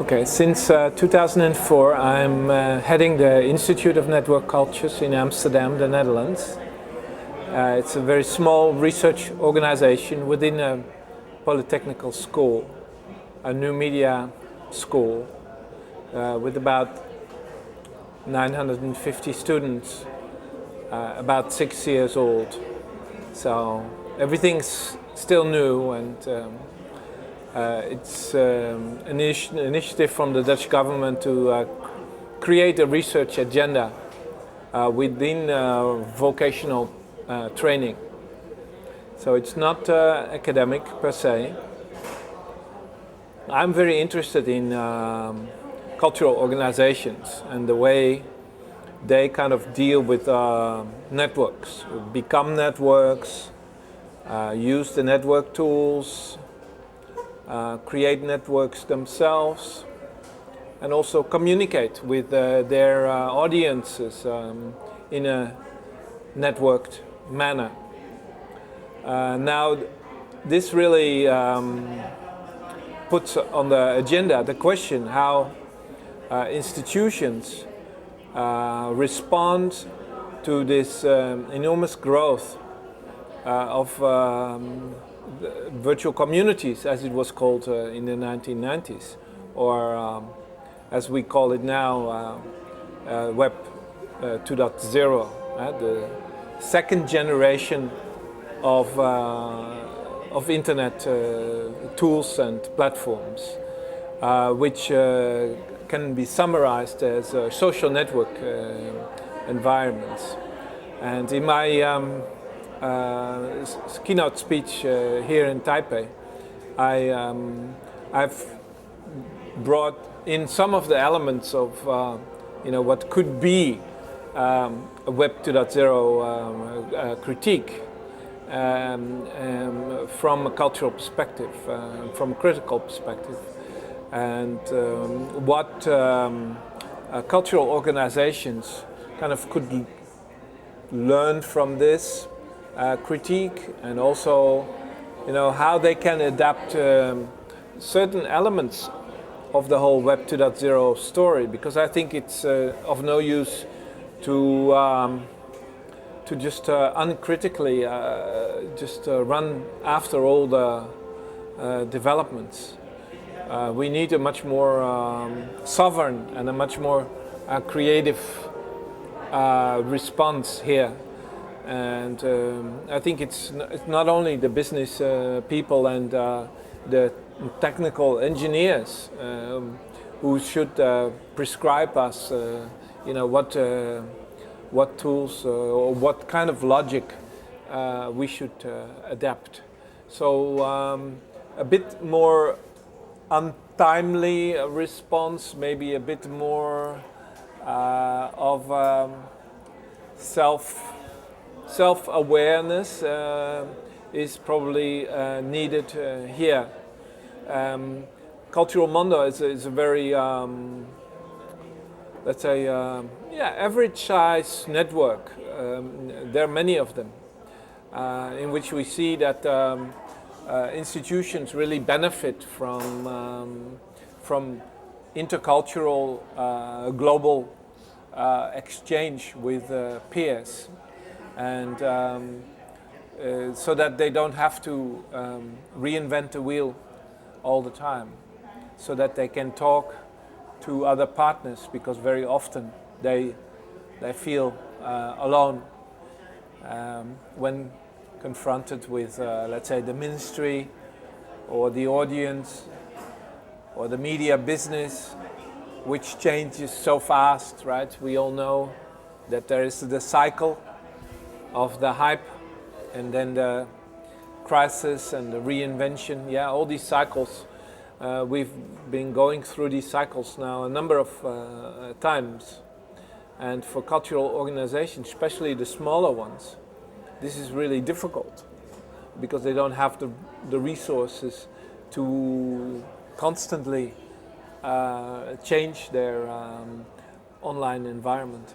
Okay, since 2004 I'm heading the Institute of Network Cultures in Amsterdam, the Netherlands. It's a very small research organization within a polytechnical school, a new media school with about 950 students, about 6 years old. So everything's still new, and it's an initiative from the Dutch government to create a research agenda within vocational training. So it's not academic per se. I'm very interested in cultural organizations and the way they kind of deal with networks, become networks, use the network tools, create networks themselves, and also communicate with their audiences in a networked manner. Now, this really puts on the agenda the question how institutions respond to this enormous growth of virtual communities, as it was called in the 1990s, or as we call it now, Web 2.0, the second generation of internet tools and platforms, which can be summarized as social network environments. And in my keynote speech here in Taipei, I've brought in some of the elements of what could be a Web 2.0 critique from a cultural perspective, from a critical perspective, and what cultural organizations kind of could learn from this critique, and also how they can adapt certain elements of the whole Web 2.0 story, because I think it's of no use to just uncritically just run after all the developments. We need a much more sovereign and a much more creative response here. And I think it's not only the business people and the technical engineers who should prescribe us, what tools or what kind of logic we should adapt. So a bit more untimely response, maybe a bit more of self-awareness is probably needed here. Culturemondo is a very, let's say, average size network. There are many of them, in which we see that institutions really benefit from intercultural global exchange with peers, and so that they don't have to reinvent the wheel all the time, so that they can talk to other partners, because very often they feel alone when confronted with, let's say, the ministry or the audience or the media business, which changes so fast, right? We all know that there is the cycle of the hype, and then the crisis and the reinvention. Yeah, all these cycles. We've been going through these cycles now a number of times. And for cultural organizations, especially the smaller ones, this is really difficult, because they don't have the resources to constantly change their online environment.